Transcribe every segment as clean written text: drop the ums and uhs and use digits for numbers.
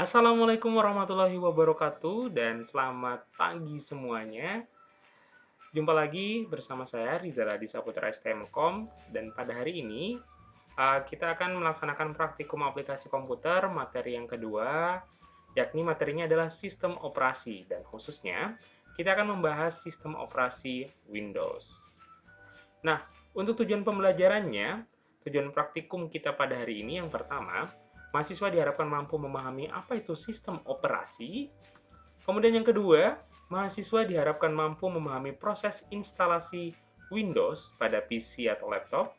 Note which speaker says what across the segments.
Speaker 1: Assalamualaikum warahmatullahi wabarakatuh dan selamat pagi semuanya. Jumpa lagi bersama saya Rizal Adi Saputra STMkom dan pada hari ini kita akan melaksanakan praktikum aplikasi komputer materi yang kedua, yakni materinya adalah sistem operasi dan khususnya kita akan membahas sistem operasi Windows. Nah, untuk tujuan pembelajarannya, tujuan praktikum kita pada hari ini yang pertama, mahasiswa diharapkan mampu memahami apa itu sistem operasi. Kemudian yang kedua, mahasiswa diharapkan mampu memahami proses instalasi Windows pada PC atau laptop.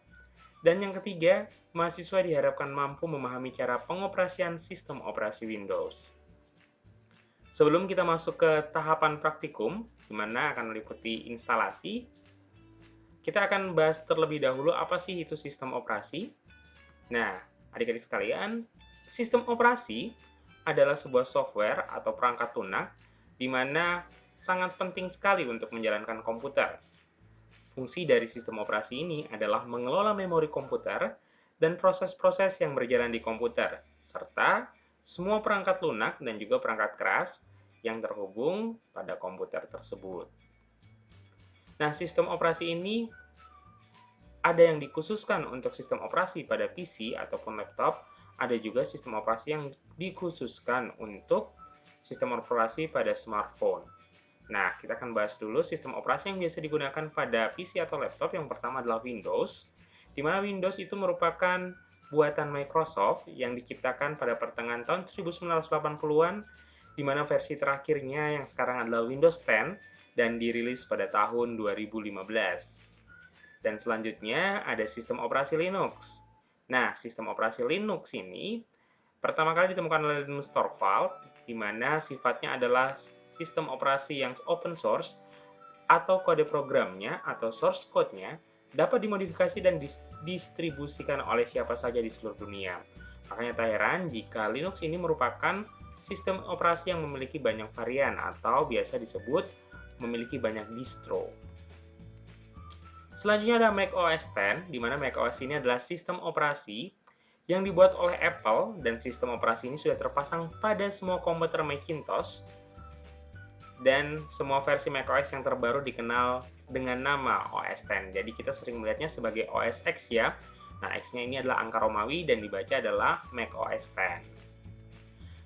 Speaker 1: Dan yang ketiga, mahasiswa diharapkan mampu memahami cara pengoperasian sistem operasi Windows. Sebelum kita masuk ke tahapan praktikum, di mana akan meliputi instalasi, kita akan bahas terlebih dahulu apa sih itu sistem operasi. Nah, adik-adik sekalian, sistem operasi adalah sebuah software atau perangkat lunak di mana sangat penting sekali untuk menjalankan komputer. Fungsi dari sistem operasi ini adalah mengelola memori komputer dan proses-proses yang berjalan di komputer, serta semua perangkat lunak dan juga perangkat keras yang terhubung pada komputer tersebut. Nah, sistem operasi ini ada yang dikhususkan untuk sistem operasi pada PC ataupun laptop, ada juga sistem operasi yang dikhususkan untuk sistem operasi pada smartphone. Nah, kita akan bahas dulu sistem operasi yang biasa digunakan pada PC atau laptop. Yang pertama adalah Windows, di mana Windows itu merupakan buatan Microsoft yang diciptakan pada pertengahan tahun 1980-an, di mana versi terakhirnya yang sekarang adalah Windows 10 dan dirilis pada tahun 2015. Dan selanjutnya ada sistem operasi Linux. Nah, sistem operasi Linux ini pertama kali ditemukan oleh Linus Torvalds, di mana sifatnya adalah sistem operasi yang open source atau kode programnya atau source code-nya dapat dimodifikasi dan didistribusikan oleh siapa saja di seluruh dunia. Makanya tak heran jika Linux ini merupakan sistem operasi yang memiliki banyak varian atau biasa disebut memiliki banyak distro. Selanjutnya ada macOS X, di mana macOS ini adalah sistem operasi yang dibuat oleh Apple dan sistem operasi ini sudah terpasang pada semua komputer Macintosh dan semua versi macOS yang terbaru dikenal dengan nama OS X. Jadi kita sering melihatnya sebagai OS X ya. Nah, X-nya ini adalah angka Romawi dan dibaca adalah macOS X.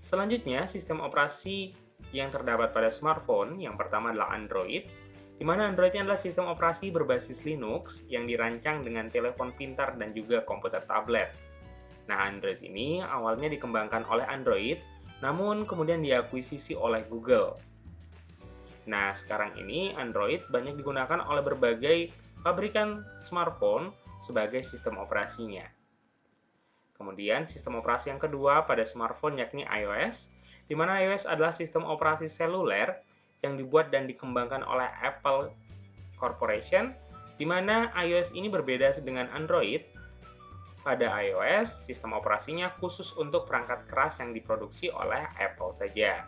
Speaker 1: Selanjutnya, sistem operasi yang terdapat pada smartphone yang pertama adalah Android, di mana Android adalah sistem operasi berbasis Linux yang dirancang dengan telepon pintar dan juga komputer tablet. Nah, Android ini awalnya dikembangkan oleh Android, namun kemudian diakuisisi oleh Google. Nah, sekarang ini Android banyak digunakan oleh berbagai pabrikan smartphone sebagai sistem operasinya. Kemudian, sistem operasi yang kedua pada smartphone yakni iOS, di mana iOS adalah sistem operasi seluler yang dibuat dan dikembangkan oleh Apple Corporation, di mana iOS ini berbeda dengan Android. Pada iOS, sistem operasinya khusus untuk perangkat keras yang diproduksi oleh Apple saja.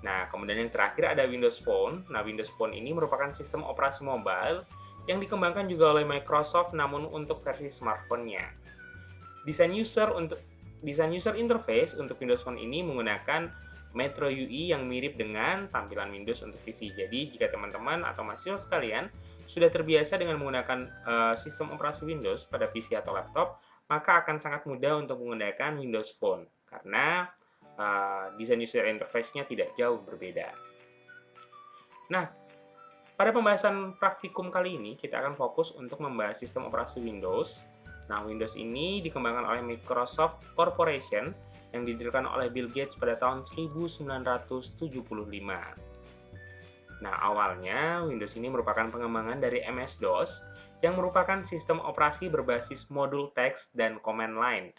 Speaker 1: Nah, kemudian yang terakhir ada Windows Phone. Nah, Windows Phone ini merupakan sistem operasi mobile yang dikembangkan juga oleh Microsoft namun untuk versi smartphone-nya. Desain user interface untuk Windows Phone ini menggunakan Metro UI yang mirip dengan tampilan Windows untuk PC. Jadi, jika teman-teman atau mahasiswa sekalian sudah terbiasa dengan menggunakan sistem operasi Windows pada PC atau laptop, maka akan sangat mudah untuk menggunakan Windows Phone karena desain user interface-nya tidak jauh berbeda. Nah, pada pembahasan praktikum kali ini, kita akan fokus untuk membahas sistem operasi Windows. Nah, Windows ini dikembangkan oleh Microsoft Corporation yang didirikan oleh Bill Gates pada tahun 1975. Nah, awalnya Windows ini merupakan pengembangan dari MS-DOS yang merupakan sistem operasi berbasis modul teks dan command line,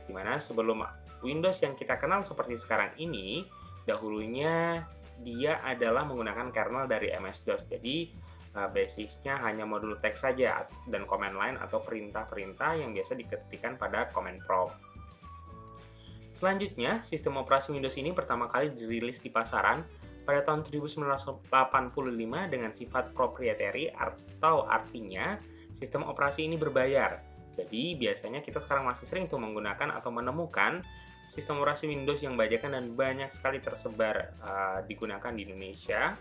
Speaker 1: di mana sebelum Windows yang kita kenal seperti sekarang ini, dahulunya dia adalah menggunakan kernel dari MS-DOS. Jadi, basisnya hanya modul teks saja dan command line atau perintah-perintah yang biasa diketikkan pada command prompt. Selanjutnya, sistem operasi Windows ini pertama kali dirilis di pasaran pada tahun 1985 dengan sifat proprietary atau artinya sistem operasi ini berbayar. Jadi biasanya kita sekarang masih sering tuh menggunakan atau menemukan sistem operasi Windows yang bajakan dan banyak sekali tersebar digunakan di Indonesia.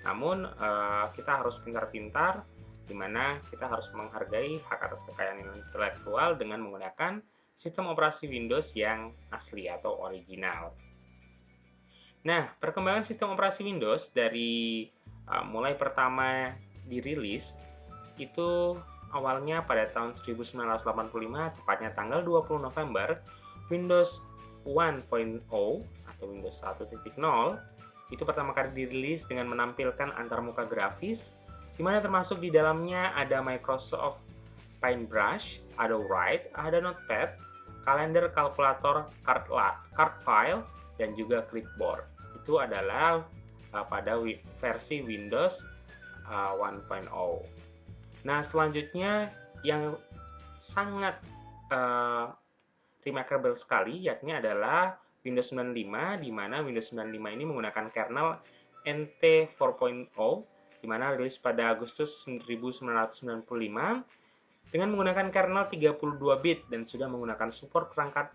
Speaker 1: Namun kita harus pintar-pintar, di mana kita harus menghargai hak atas kekayaan intelektual dengan menggunakan sistem operasi Windows yang asli atau original. Nah, perkembangan sistem operasi Windows dari mulai pertama dirilis itu awalnya pada tahun 1985, tepatnya tanggal 20 November, Windows 1.0 atau Windows 1.0 itu pertama kali dirilis dengan menampilkan antarmuka grafis, di mana termasuk di dalamnya ada Microsoft Paintbrush, ada Write, ada Notepad, kalender, kalkulator, card file, dan juga clipboard. Itu adalah pada versi Windows 1.0. Nah, selanjutnya yang sangat remarkable sekali yakni adalah Windows 95, di mana Windows 95 ini menggunakan kernel NT 4.0, di mana rilis pada Agustus 1995 dengan menggunakan kernel 32 bit dan sudah menggunakan support perangkat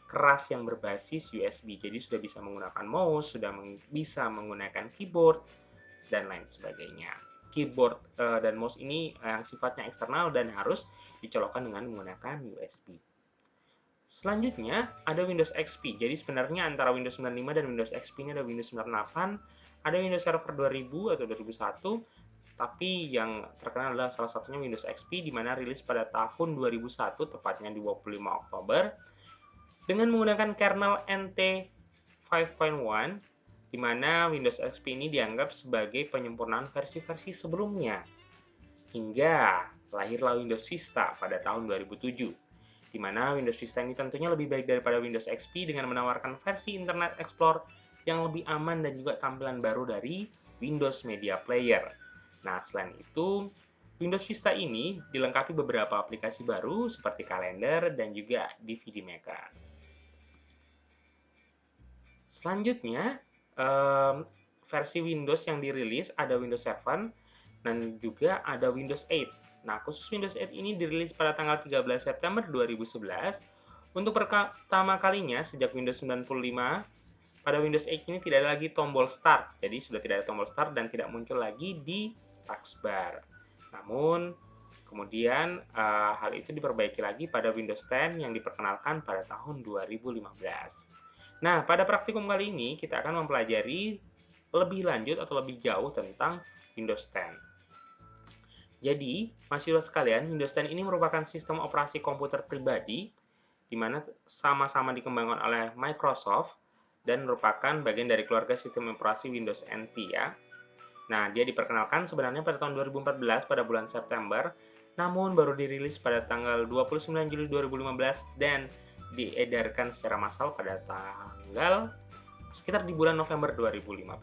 Speaker 1: keras yang berbasis USB. Jadi sudah bisa menggunakan mouse, sudah bisa menggunakan keyboard, dan lain sebagainya. Keyboard dan mouse ini yang sifatnya eksternal dan harus dicolokkan dengan menggunakan USB. Selanjutnya ada Windows XP. Jadi sebenarnya antara Windows 95 dan Windows XP ini ada Windows 98, ada Windows Server 2000 atau 2001, tapi yang terkenal adalah salah satunya Windows XP, di mana rilis pada tahun 2001, tepatnya 25 Oktober, dengan menggunakan kernel NT 5.1, di mana Windows XP ini dianggap sebagai penyempurnaan versi-versi sebelumnya. Hingga lahirlah Windows Vista pada tahun 2007, di mana Windows Vista ini tentunya lebih baik daripada Windows XP dengan menawarkan versi Internet Explorer yang lebih aman dan juga tampilan baru dari Windows Media Player. Nah, selain itu, Windows Vista ini dilengkapi beberapa aplikasi baru seperti kalender dan juga DVD Maker. Selanjutnya, versi Windows yang dirilis ada Windows 7 dan juga ada Windows 8. Nah, khusus Windows 8 ini dirilis pada tanggal 13 September 2011. Untuk pertama kalinya sejak Windows 95, pada Windows 8 ini tidak ada lagi tombol Start. Jadi sudah tidak ada tombol Start dan tidak muncul lagi di taskbar. Namun, kemudian hal itu diperbaiki lagi pada Windows 10 yang diperkenalkan pada tahun 2015. Nah, pada praktikum kali ini kita akan mempelajari lebih lanjut atau lebih jauh tentang Windows 10. Jadi, mahasiswa sekalian, Windows 10 ini merupakan sistem operasi komputer pribadi di mana sama-sama dikembangkan oleh Microsoft dan merupakan bagian dari keluarga sistem operasi Windows NT ya. Nah, dia diperkenalkan sebenarnya pada tahun 2014 pada bulan September, namun baru dirilis pada tanggal 29 Juli 2015 dan diedarkan secara massal pada tanggal sekitar di bulan November 2015.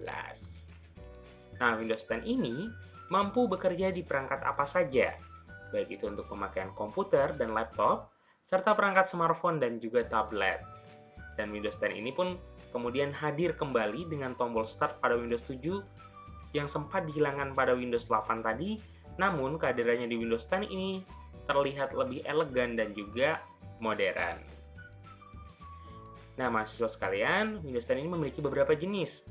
Speaker 1: Nah, Windows 10 ini mampu bekerja di perangkat apa saja, baik itu untuk pemakaian komputer dan laptop, serta perangkat smartphone dan juga tablet. Dan Windows 10 ini pun kemudian hadir kembali dengan tombol Start pada Windows 7 yang sempat dihilangkan pada Windows 8 tadi, namun kehadirannya di Windows 10 ini terlihat lebih elegan dan juga modern. Nah, mahasiswa sekalian, Windows 10 ini memiliki beberapa jenis.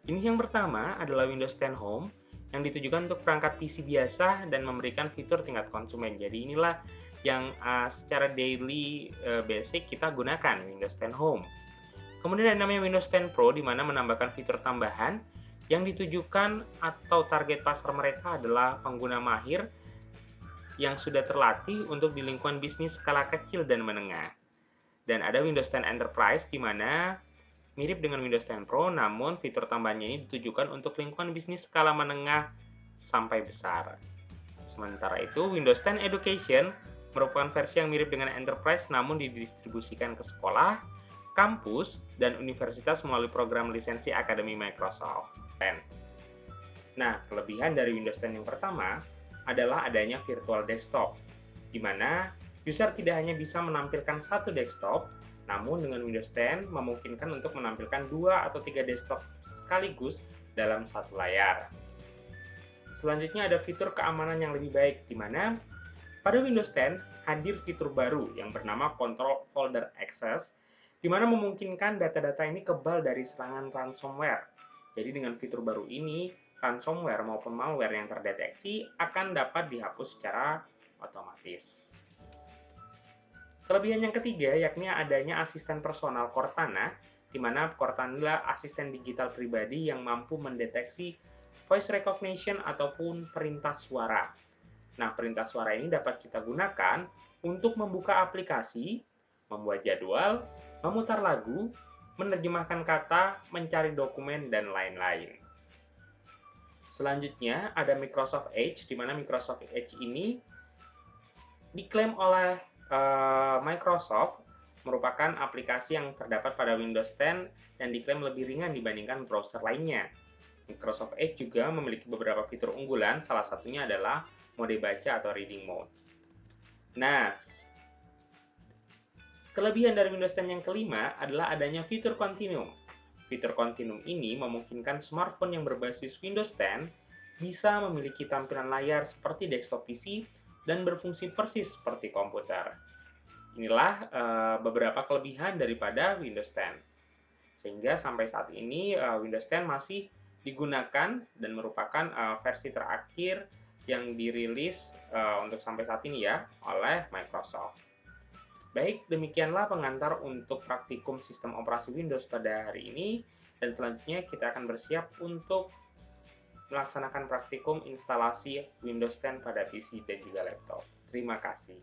Speaker 1: Jenis yang pertama adalah Windows 10 Home, yang ditujukan untuk perangkat PC biasa dan memberikan fitur tingkat konsumen. Jadi inilah yang secara daily basic kita gunakan, Windows 10 Home. Kemudian ada namanya Windows 10 Pro, di mana menambahkan fitur tambahan yang ditujukan atau target pasar mereka adalah pengguna mahir yang sudah terlatih untuk di lingkungan bisnis skala kecil dan menengah. Dan ada Windows 10 Enterprise, di mana mirip dengan Windows 10 Pro, namun fitur tambahannya ini ditujukan untuk lingkungan bisnis skala menengah sampai besar. Sementara itu, Windows 10 Education merupakan versi yang mirip dengan Enterprise, namun didistribusikan ke sekolah, kampus, dan universitas melalui program lisensi Akademi Microsoft. Nah, kelebihan dari Windows 10 yang pertama adalah adanya virtual desktop, di mana user tidak hanya bisa menampilkan satu desktop, namun dengan Windows 10 memungkinkan untuk menampilkan 2 atau 3 desktop sekaligus dalam satu layar. Selanjutnya ada fitur keamanan yang lebih baik, di mana pada Windows 10 hadir fitur baru yang bernama Control Folder Access, di mana memungkinkan data-data ini kebal dari serangan ransomware. Jadi dengan fitur baru ini, ransomware maupun malware yang terdeteksi akan dapat dihapus secara otomatis. Kelebihan yang ketiga yakni adanya asisten personal Cortana, di mana Cortana adalah asisten digital pribadi yang mampu mendeteksi voice recognition ataupun perintah suara. Nah, perintah suara ini dapat kita gunakan untuk membuka aplikasi, membuat jadwal, memutar lagu, menerjemahkan kata, mencari dokumen, dan lain-lain. Selanjutnya, ada Microsoft Edge, di mana Microsoft Edge ini diklaim oleh Microsoft merupakan aplikasi yang terdapat pada Windows 10 dan diklaim lebih ringan dibandingkan browser lainnya. Microsoft Edge juga memiliki beberapa fitur unggulan, salah satunya adalah mode baca atau reading mode. Nah, kelebihan dari Windows 10 yang kelima adalah adanya fitur Continuum. Fitur Continuum ini memungkinkan smartphone yang berbasis Windows 10 bisa memiliki tampilan layar seperti desktop PC dan berfungsi persis seperti komputer. Inilah beberapa kelebihan daripada Windows 10. Sehingga sampai saat ini Windows 10 masih digunakan dan merupakan versi terakhir yang dirilis untuk sampai saat ini ya oleh Microsoft. Baik, demikianlah pengantar untuk praktikum sistem operasi Windows pada hari ini, dan selanjutnya kita akan bersiap untuk melaksanakan praktikum instalasi Windows 10 pada PC dan juga laptop. Terima kasih.